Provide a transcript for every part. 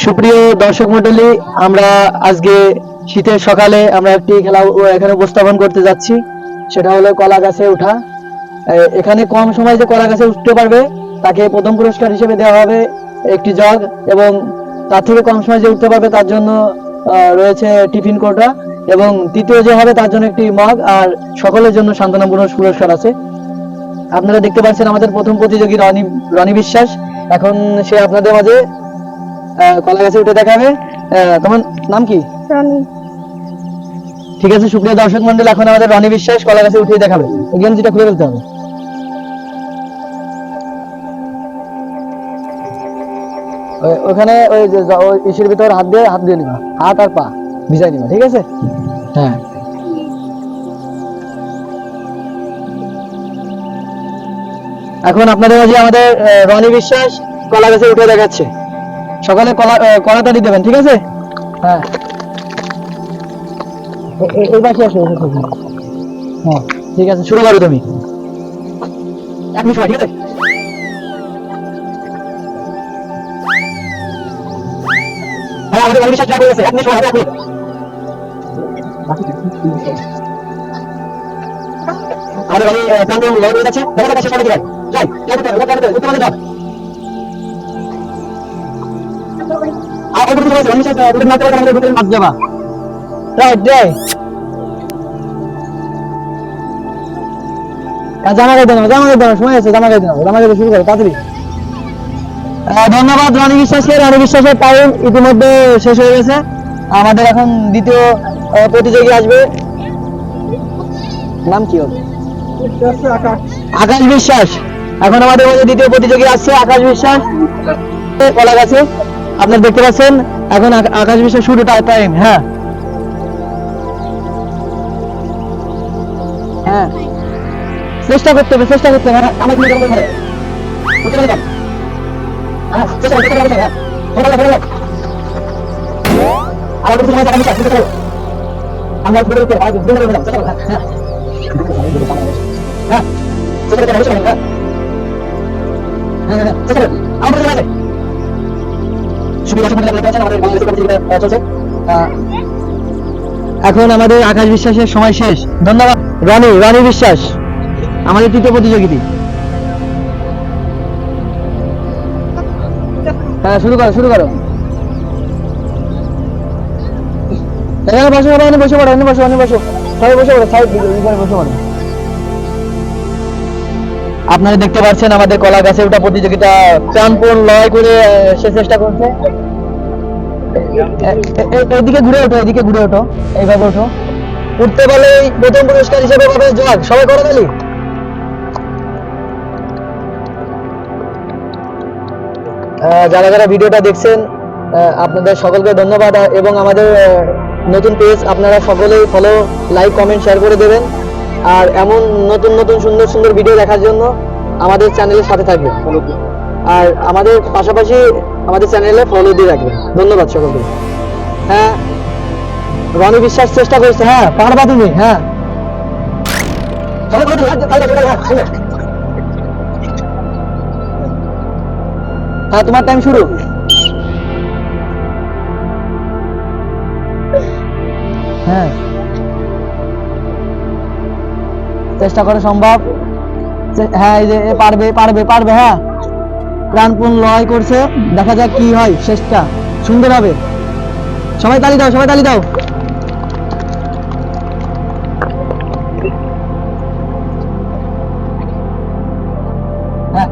সুপ্রিয় দর্শক মণ্ডলী, আমরা আজকে শীতের সকালে আমরা একটি খেলা এখানে উপস্থাপন করতে যাচ্ছি। সেটা হলো কলা গাছে ওঠা। এখানে কম সময় যে কলা গাছে উঠতে পারবে তাকে প্রথম পুরস্কার হিসেবে দেওয়া হবে একটি জগ, এবং তার থেকে কম সময় যে উঠতে পারবে তার জন্য রয়েছে টিফিন কোটা, এবং তৃতীয় যে হবে তার জন্য একটি মগ, আর সকলের জন্য সান্ত্বনামূলক পুরস্কার আছে। আপনারা দেখতে পাচ্ছেন আমাদের প্রথম প্রতিযোগী রনি বিশ্বাস। এখন সে আপনাদের মাঝে কলা গাছে উঠে দেখাবে। তোমার নাম কি? রনি। ঠিক আছে, সুপ্রিয় দর্শক মন্ডল, এখন আমাদের রনি বিশ্বাস কলা গাছে উঠে দেখাবে। গেঞ্জিটা খুলে ফেলতে হবে। ওখানে ওই ইসের ভিতর হাত দিয়ে নিবা, হাত আর পা ভিজাই নিবা, ঠিক আছে? হ্যাঁ, এখন আপনাদের মাঝে আমাদের রনি বিশ্বাস কলা গাছে উঠে দেখাচ্ছে। সকালে কলাতালি দেবেন, ঠিক আছে? হ্যাঁ, এই পাশে আসো। হ্যাঁ, ঠিক আছে, শুরু করো তুমি। এক মিনিট সময়, ঠিক আছে? হ্যাঁ, আমাদের রনি বিশ্বাস যা করেছে, এক মিনিট সময়, এক মিনিট। আমাদের রনি প্রান্ত লড় হয়ে যাচ্ছে, দেখা যাচ্ছে সবাই যায়। যাই, উঠতে পারলে যাও। আর ওই দিকে রনি বিশ্বাস উঠে না চলে আমাদের ভিতরে মাছ যাবা। Right, right. জামা গায়ে দেবো, সময় আছে, জামা গায়ে দেবো, জামা গায়ে শুরু করো তাড়াতাড়ি। ধন্যবাদ রনি বিশ্বাসকে। রনি বিশ্বাসের টাইম ইতিমধ্যে শেষ হয়ে গেছে। আমাদের এখন দ্বিতীয় প্রতিযোগী আসবে। নাম কি হবে? আকাশ বিশ্বাস। এখন আমাদের মধ্যে দ্বিতীয় প্রতিযোগী আসছে আকাশ বিশ্বাস কলা গাছে। আপনারা দেখতে পাচ্ছেন এখন আকাশ বিশ্বাস শুরু টাইম। হ্যাঁ, হ্যাঁ, চেষ্টা করতে হবে। আমার কি করতে হবে? উঠতে পারবে? হ্যাঁ, চেষ্টা করতে হবে। হ্যাঁ, আর কিছু সময় টাকা চেষ্টা করো। আমরা ঘুরে ঘুরে আর ঘুরে ঘুরে চেষ্টা করো। হ্যাঁ, হ্যাঁ, চেষ্টা করতে হবে। হ্যাঁ, হ্যাঁ, চেষ্টা করো। আমাদের কাছে সুবিধা সুবিধা লাগতে আছে। আমাদের বাংলাদেশে প্রতিযোগিতা চলছে। এখন আমাদের আকাশ বিশ্বাসের সময় শেষ। ধন্যবাদ রনি বিশ্বাস, আমাদের তৃতীয় প্রতিযোগিতা। হ্যাঁ, শুরু করো। এখানে বসে পড়ো, বসে পড়ো। সবাই বসে পড়ো, সাইড দিকে বসে পড়ো। আপনারা দেখতে পাচ্ছেন আমাদের কলা গাছে ওঠা প্রতিযোগিতা প্রাণপণ লড়াই করে সে চেষ্টা করছে। এদিকে ঘুরে ওঠো, এইভাবে ওঠো। উঠতে পারলে প্রথম পুরস্কার হিসেবে পাবে জগ। সবাই করে দিলি। যারা ভিডিওটা দেখছেন আপনাদের সকলকে ধন্যবাদ, এবং আমাদের নতুন পেজ আপনারা সকলেই ফলো, লাইক, কমেন্ট, শেয়ার করে দেবেন। আর এমন নতুন সুন্দর ভিডিও দেখার জন্য আমাদের চ্যানেলের সাথে থাকবেন, আর আমাদের পাশাপাশি আমাদের চ্যানেলে ফলো দিয়ে রাখবেন। ধন্যবাদ সকলকে। হ্যাঁ, রনি বিশ্বাস চেষ্টা করছে। হ্যাঁ, পারবা তুমি। হ্যাঁ, হ্যাঁ, তোমার টাইম শুরু। হ্যাঁ, চেষ্টা করে সম্ভব। হ্যাঁ, এই যে পারবে। হ্যাঁ, প্রাণপণ লড়াই করছে, দেখা যাক কি হয় শেষটা সুন্দর হবে। সবাই তালি দাও। হ্যাঁ,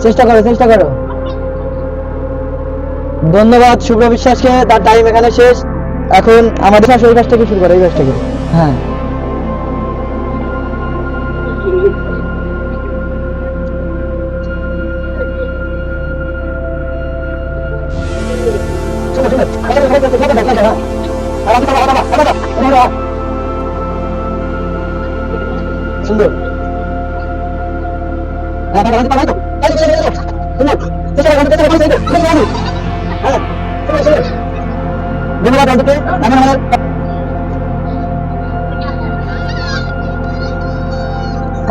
চেষ্টা করো। ধন্যবাদ শুভ্র বিশ্বাসকে, তার টাইম এখানে শেষ। এখন আমাদের এই কাজ থেকে শুরু করো, এই কাজ থেকে। হ্যাঁ, সুন্দর। ধন্যবাদ।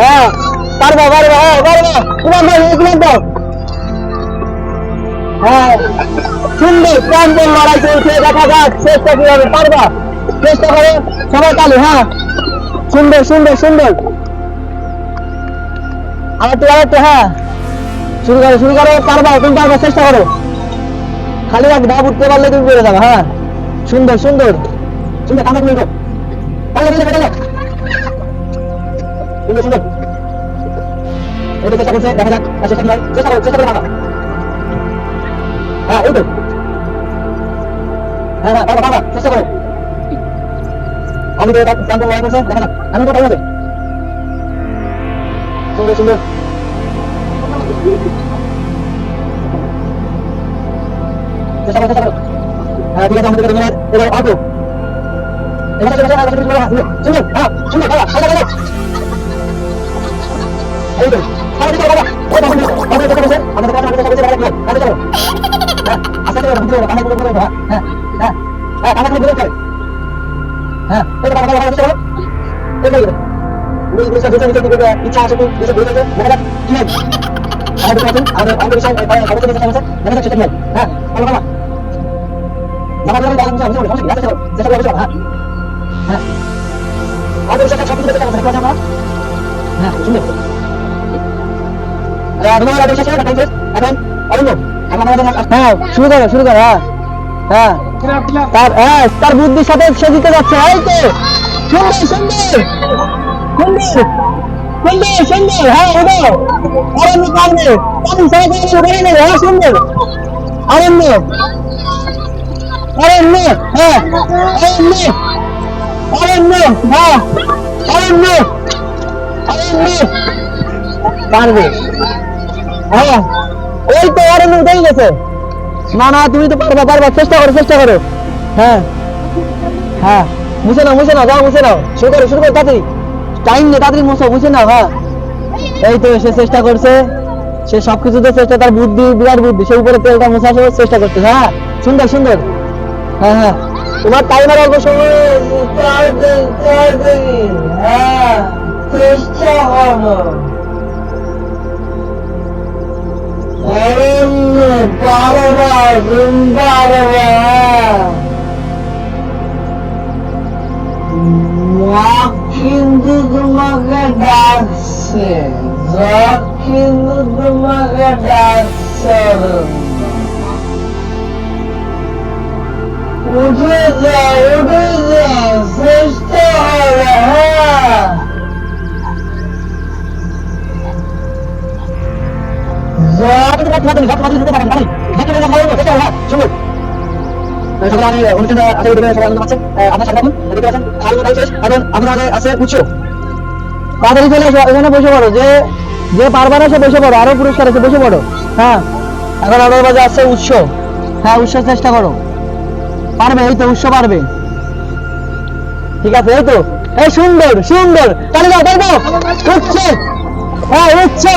হ্যাঁ পারবা পারবা, হ্যাঁ পারবা, তোমার দাও এগুলো দাও। হ্যাঁ সুন্দর প্রাণপণ লড়াই চলছে, দেখা যাক চেষ্টা কিভাবে পারবা, চেষ্টা করো সবাই তালি। হ্যাঁ সুন্দর সুন্দর সুন্দর, আরেকটু হ্যাঁ শুরু করো শুরু করো, পারবা তুমি পারবা, চেষ্টা করো, খালি এক ধাপ উঠতে পারলে তুমি পেরে যাবে। হ্যাঁ সুন্দর সুন্দর সুন্দর, কামড় তুমি সুন্দর সুন্দর, এটা চেষ্টা করছে, দেখা যাক চেষ্টা কি হয়, চেষ্টা করো চেষ্টা করে ভাবা। হ্যাঁ এই তো, হ্যাঁ হ্যাঁ বাবা বাবা চেষ্টা করো, আমি তো এটা প্রান্ত লড়াই করছে, দেখা যাক আমি তো পারবো। সুন্দর সুন্দর, চেষ্টা করো চেষ্টা করো, হ্যাঁ ঠিক আছে আমাদের এবার এবার অল্প, এবার চেষ্টা করো সুন্দর, হ্যাঁ সুন্দর বাবা চেষ্টা করো, এই তো আমাদের বাবা ওই বাবা আমাদের চেষ্টা করছে, আমাদের কাছে আমাদের চেষ্টা করছে, বাবা আমাদের চেষ্টা করো, হ্যাঁ আস্তে আস্তে বুঝতে পারো, কানে করে হ্যাঁ হ্যাঁ হ্যাঁ হ্যাঁ কানে করে বুঝতে পারো, হ্যাঁ এই তো বাবা বাবা চেষ্টা করো, এই তো ইচ্ছা আছে তো বুঝতে বুঝতে দেখা যাক কি হয়, আমাদের কাছে আমাদের আমাদের বিষয় খবর চেষ্টা করছে, দেখা যাক সেটা কি হয়। হ্যাঁ বাবা বাবা বাবা বাবা বাবা চেষ্টা করো চেষ্টা করো, হ্যাঁ হ্যাঁ আমাদের বিষয়টা সব কিছু চেষ্টা করছে, দেখা যাক হ্যাঁ সুন্দর, তোমার বিষয় ছিল টাইম এখন অরণ্য, হ্যাঁ শুরু করো শুরু করো, হ্যাঁ হ্যাঁ তার হ্যাঁ তার বুদ্ধির সাথে সে জিতে যাচ্ছে, এই তো সুন্দর সুন্দর সুন্দর সুন্দর সুন্দর, হ্যাঁ ওটাও অরণ্য পারবে, পারবে সবাই বেরিয়ে নেবে, হ্যাঁ সুন্দর অরণ্য অরণ্য, হ্যাঁ অরণ্য অরণ্য, হ্যাঁ অরণ্য অরণ্য পারবে, হ্যাঁ ওই তো অরণ্য উঠেই গেছে, না না তুমি তো পারবা পারবা, চেষ্টা করো চেষ্টা করো, হ্যাঁ হ্যাঁ মুছে নাও যাও মুছে নাও, শুরু করো তাড়াতাড়ি, টাইম নেই তাড়াতাড়ি মুছো মুছে নাও, হ্যাঁ এই তো সে চেষ্টা করছে, সে সবকিছুতে চেষ্টা, তার বুদ্ধি বিরাট বুদ্ধি, সে উপরে তেলটা মুছার চেষ্টা করছে, হ্যাঁ সুন্দর সুন্দর, হ্যাঁ হ্যাঁ তোমার টাইমার অল্প সময়, হ্যাঁ চেষ্টা করো, পারবা তুমি পারবা, কিন্তু তোমাকে ডাকছে, কিন্তু তোমাকে ডাকছে, উঠে যাও চেষ্টা হবে, হ্যাঁ তাড়াতাড়ি চলে আসো, এখানে বসে পড়ো, যে পারবে না সে বসে পড়ো, আরো পুরস্কার আছে বসে পড়ো, হ্যাঁ এখন আমাদের মাঝে আসছে উৎস, হ্যাঁ উৎস চেষ্টা করো, পারবে এই তো উৎস পারবে, ঠিক আছে এই তো, এই সুন্দর সুন্দর তাহলে যাও পারবো, উঠছে হ্যাঁ উঠছে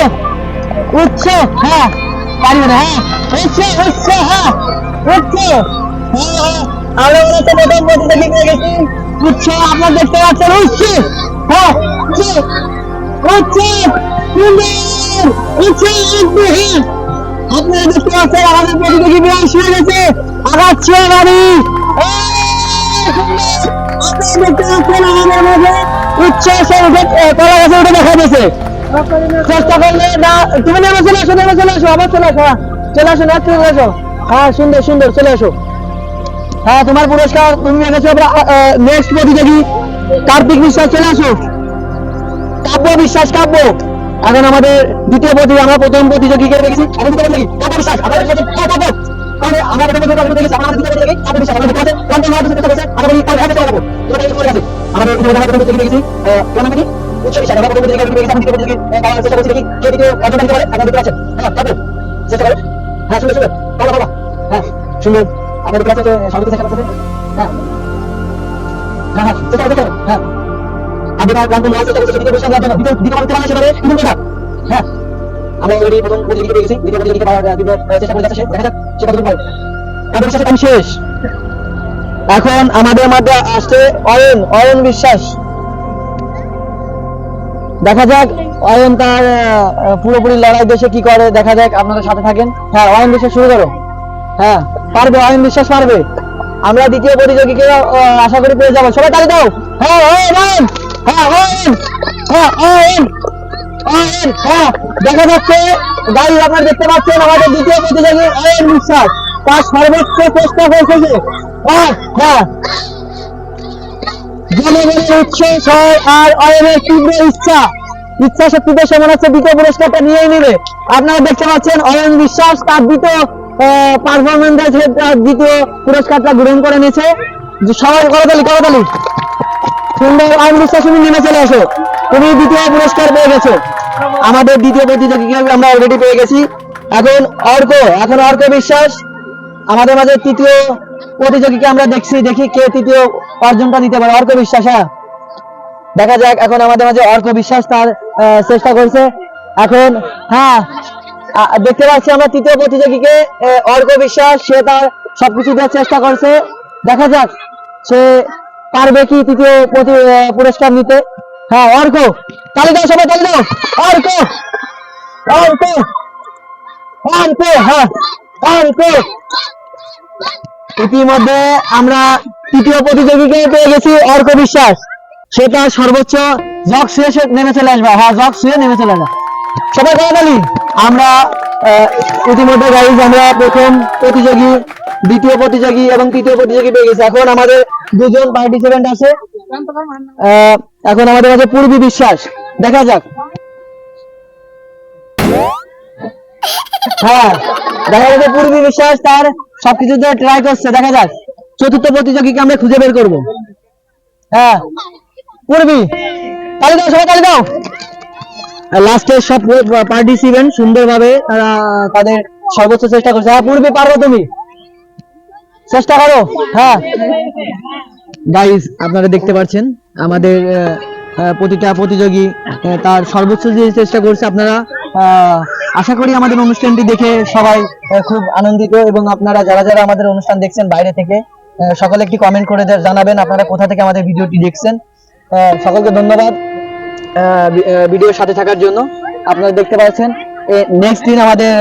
উঠছে, হ্যাঁ পারবে না, হ্যাঁ উঠছে হ্যাঁ উঠছে, হ্যাঁ আমরা মনে হচ্ছে প্রথম প্রতিযোগী পেয়ে গেছি, উঠছে আপনার দেখতে পাচ্ছেন, উঠছে হ্যাঁ উঠছে উঠছে সুন্দর উঠছে, হ্যাঁ আপনারা দেখতে পাচ্ছেন আমাদের প্রতিযোগী বিরাট শুরু হয়েছে, আগাচ্ছে গাড়ি, আপনারা দেখতে পাচ্ছেন আমাদের মাঝে উঠছে, সে উঠে কলা গাছে উঠে দেখা দিয়েছে, চেষ্টা করলে না তুমি নেমে চলে আসো আবার চলে আসো, চলে আসো না চলে আসো, হ্যাঁ সুন্দর সুন্দর চলে আসো, হ্যাঁ তোমার পুরস্কার তুমি এনেছো, নেক্সট প্রতিযোগী কার্তিক বিশ্বাস চলে আসো, কাব্য বিশ্বাস কাব্য, এখন আমাদের দ্বিতীয় প্রতিযোগী, আমরা প্রথম প্রতিযোগীকে দেখেছি, এখন দ্বিতীয় প্রতিযোগী কাব্য বিশ্বাস, আমাদের কাব্য তাহলে আমরা প্রথম প্রতিযোগী দেখেছি, আমাদের দ্বিতীয় প্রতিযোগী কাব্য বিশ্বাস, আমাদের কাছে কন্টেন্ট মার্কেট চেষ্টা করেছে, আমাদের এই কাজ চেষ্টা করব, এটা এই করে আছে আমাদের প্রথম প্রতিযোগী দেখেছি, কোন নাম কি উচ্চ বিষয়, আমরা প্রথম প্রতিযোগী দেখেছি, আমরা দ্বিতীয় প্রতিযোগী চেষ্টা করছি দেখি কে দ্বিতীয় অর্জন করতে পারে, আপনারা দেখতে পাচ্ছেন, হ্যাঁ কাব্য চেষ্টা করো, হ্যাঁ সুন্দর সুন্দর বাবা হ্যাঁ সুন্দর, আমাদের কাছে সবাইকে চেষ্টা করতে, হ্যাঁ হ্যাঁ হ্যাঁ চেষ্টা করতে, হ্যাঁ আমরা কন্টেন্ট মার্কেট চেষ্টা করছি দ্বিতীয় বিষয় আমরা দ্বিতীয় করতে পারলে সেভাবে কিন্তু না, হ্যাঁ আমরা অলরেডি প্রথম প্রতিযোগী পেয়ে গেছি, দ্বিতীয় প্রতিযোগীকে পাওয়ার চেষ্টা করে যাচ্ছে, দেখা যাক সে কতদূর পারে, আমাদের সাথে কাম শেষ, এখন আমাদের মধ্যে আসছে অয়ন বিশ্বাস, দেখা যাক অয়ন তার পুরোপুরি লড়াই দেশে কি করে দেখা যাক, আপনারা সাথে থাকেন। হ্যাঁ অয়ন বিশ্বাস শুরু করো। হ্যাঁ পারবে, অয়ন বিশ্বাস পারবে। আমরা দ্বিতীয় প্রতিযোগীকে আশা করি পেয়ে যাবো, সবাই তালি দাও। হ্যাঁ অয়ন, হ্যাঁ অয়ন, হ্যাঁ অয়ন, অয়ন, হ্যাঁ দেখা যাচ্ছে গাইজ, আপনারা দেখতে পাচ্ছেন আমাদের দ্বিতীয় প্রতিযোগী অয়ন বিশ্বাস তার সর্বোচ্চ চেষ্টা করেছে যে হ্যাঁ জনগণের উচ্ছ্বাস হয় আর অয়নের তীব্র ইচ্ছা শক্তিতে সে মনে হচ্ছে দ্বিতীয় পুরস্কারটা নিয়েই নেবে। আপনারা দেখতে পাচ্ছেন অয়ন বিশ্বাস তার দ্বিতীয় পারফরমেন্স তার দ্বিতীয় পুরস্কারটা গ্রহণ করে নিয়েছে। সবাই করতালি করতালি। সুন্দর, অয়ন বিশ্বাস তুমি নেমে চলে আসো, তুমি দ্বিতীয় পুরস্কার পেয়ে গেছো। আমাদের দ্বিতীয় প্রতিযোগীকে আমরা অলরেডি পেয়ে গেছি। এখন অর্ক বিশ্বাস আমাদের মাঝে তৃতীয় প্রতিযোগীকে আমরা দেখি কে তৃতীয় অর্জনটা দিতে পারে। অর্ক বিশ্বাস, হ্যাঁ দেখা যাক। এখন আমাদের মাঝে অর্ক বিশ্বাস তার চেষ্টা করছে। এখন হ্যাঁ দেখতে পাচ্ছি আমরা তৃতীয় প্রতিযোগীকে অর্ক বিশ্বাস, সে তার সবকিছু দেওয়ার চেষ্টা করছে। দেখা যাক সে পারবে কি তৃতীয় পুরস্কার নিতে। হ্যাঁ অর্ক, তালি দাও সবাই, তালি দাও। অর্ক, অর্ক, অর্ক, হ্যাঁ অর্ক। ইতিমধ্যে আমরা তৃতীয় প্রতিযোগীকে পেয়ে গেছি অর্ক বিশ্বাস, সে তার সর্বোচ্চ জগ শুয়ে নেমে চলে আসবে। হ্যাঁ জগ শুয়ে নেমে চলে আসবে, সবাই করতালি। আমরা ইতিমধ্যে গাইজ আমরা প্রথম প্রতিযোগী, দ্বিতীয় প্রতিযোগী এবং তৃতীয় প্রতিযোগী পেয়ে গেছি। এখন আমাদের দুজন পার্টিসিপেন্ট আছে। এখন আমাদের কাছে পূর্বী বিশ্বাস, দেখা যাক। হ্যাঁ দেখা যাচ্ছে পূর্বী বিশ্বাস তার সবকিছু ট্রাই করছে, দেখা যাক চতুর্থ প্রতিযোগীকে আমরা খুঁজে বের করবো। হ্যাঁ পূর্বী, তালি দাও সবাই, তালি দাও। লাস্টের সব পার্টিসিপেন্ট সুন্দরভাবে তারা তাদের সর্বোচ্চ চেষ্টা করছে। হ্যাঁ পূর্বী পারবো, তুমি চেষ্টা করো। হ্যাঁ গাইস আপনারা দেখতে পাচ্ছেন আমাদের প্রতিটা প্রতিযোগী তার সর্বোচ্চ যে চেষ্টা করছে। আপনারা আশা করি আমাদের অনুষ্ঠানটি দেখে সবাই খুব আনন্দিত, এবং আপনারা যারা যারা আমাদের অনুষ্ঠান দেখছেন বাইরে থেকে সকলে একটি কমেন্ট করে জানাবেন আপনারা কোথা থেকে আমাদের ভিডিওটি দেখছেন। সকলকে ধন্যবাদ ভিডিওর সাথে থাকার জন্য। আপনারা দেখতে পাচ্ছেন নেক্সট দিন আমাদের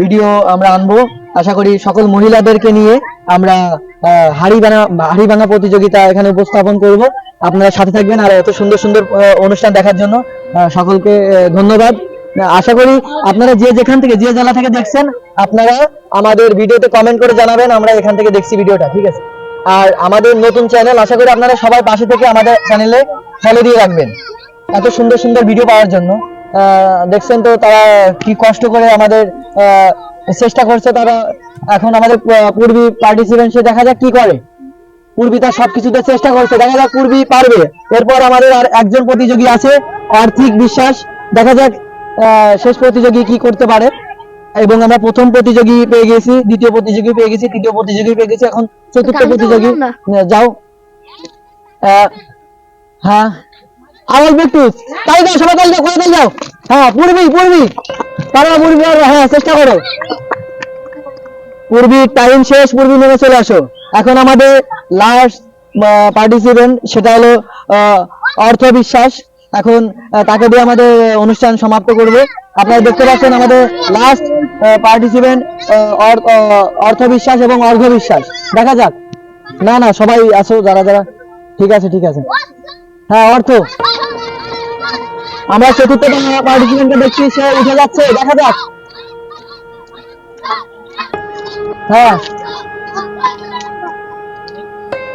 ভিডিও আমরা আনবো, আশা করি সকল মহিলাদেরকে নিয়ে আমরা হাড়ি ভাঙা প্রতিযোগিতা এখানে উপস্থাপন করব। আপনারা সাথে থাকবেন আর এত সুন্দর সুন্দর অনুষ্ঠান দেখার জন্য সকলকে ধন্যবাদ। আশা করি আপনারা যে যেখান থেকে যে জেলা থেকে দেখছেন আপনারা আমাদের ভিডিওতে কমেন্ট করে জানাবেন আমরা এখান থেকে দেখছি ভিডিওটা, ঠিক আছে। আর আমাদের নতুন চ্যানেল, আশা করি আপনারা সবাই পাশে থেকে আমাদের চ্যানেলে ফলো দিয়ে রাখবেন এত সুন্দর সুন্দর ভিডিও পাওয়ার জন্য। দেখছেন তো তারা কি কষ্ট করে আমাদের চেষ্টা করছে তারা। এখন আমাদের পূর্বী পার্টিসিপেন্ট, সে দেখা যাক কি করে। পূর্বী তার সবকিছুতে চেষ্টা করছে, দেখা যাক পূর্বী পারবে। এরপর আমাদের আর একজন প্রতিযোগী আছে আর্থিক বিশ্বাস, দেখা যাক শেষ প্রতিযোগী কি করতে পারে। এবং আমরা প্রথম প্রতিযোগী পেয়ে গেছি, দ্বিতীয় প্রতিযোগী পেয়ে গেছি, তৃতীয় প্রতিযোগী পেয়ে গেছি, এখন চতুর্থ প্রতিযোগী। যাও হ্যাঁ আওয়াজ একটু, তাই দাও সবাই, তাই দাও, করে তাই দাও। হ্যাঁ পূর্বী পারো, পূর্বী হ্যাঁ চেষ্টা করো। পূর্বী টাইম শেষ, পূর্বী নেমে চলে আসো। এখন আমাদের লাস্ট পার্টিসিপেন্ট সেটা হলো অর্থ বিশ্বাস। এখন তাকে দিয়ে আমাদের অনুষ্ঠান সমাপ্ত করব। আপনারা দেখতে পাচ্ছেন আমাদের লাস্ট পার্টিসিপেন্ট অর্থ বিশ্বাস এবং অর্ঘ বিশ্বাস। দেখা যাক, না সবাই আসো যারা যারা, ঠিক আছে ঠিক আছে। হ্যাঁ অর্থ, আমরা চতুর্থ পার্টিসিপেন্টকে দেখছি, সে উঠে যাচ্ছে, দেখা যাক। হ্যাঁ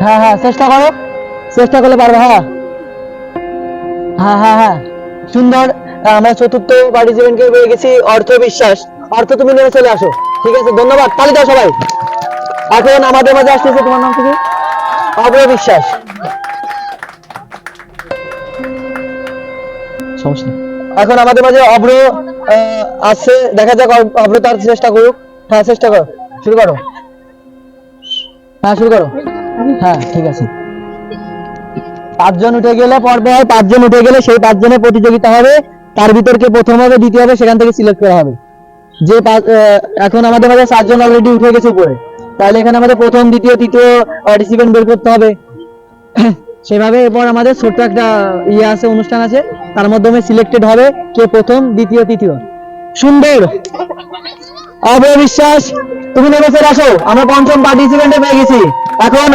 হ্যাঁ হ্যাঁ চেষ্টা করো, চেষ্টা করলে পারবে। হ্যাঁ হ্যাঁ হ্যাঁ হ্যাঁ সুন্দর। আমরা চতুর্থ পার্টিসিপেন্টকে পেয়ে গেছি অর্থ বিশ্বাস। অর্থ তুমি নেমে চলে আসো, ঠিক আছে, ধন্যবাদ, তালি দাও সবাই। এখন আমাদের মাঝে আসতেছে, তোমার নাম কি? অভ্র বিশ্বাস। এখন আমাদের মাঝে অভ্র আসছে, দেখা যাক অভ্র তার চেষ্টা করুক। হ্যাঁ চেষ্টা করো, শুরু করো। হ্যাঁ শুরু করো। হ্যাঁ ঠিক আছে। 5 জন উঠে গেলে পর্বে হয়, 5 জন উঠে গেলে সেই 5 জনের প্রতিযোগিতা হবে, তার ভিতরকে প্রথম হবে দ্বিতীয় হবে, সেখান থেকে সিলেক্ট করা হবে। যে এখন আমাদের মাঝে 4 জন অলরেডি উঠে গেছে উপরে, তাহলে এখানে আমাদের প্রথম দ্বিতীয় তৃতীয় পার্টিসিপেন্ট বের করতে হবে। সেভাবে এরপর আমাদের ছোট্ট একটা ইয়ে আছে, অনুষ্ঠান আছে, তার মাধ্যমে সিলেক্টেড হবে কে প্রথম, দ্বিতীয়, তৃতীয়। সুন্দর। অভয় বিশ্বাস, তুমি নেমে ফের আসো, আমরা পঞ্চম পার্টিসিপেন্টে পেয়ে গেছি। এখন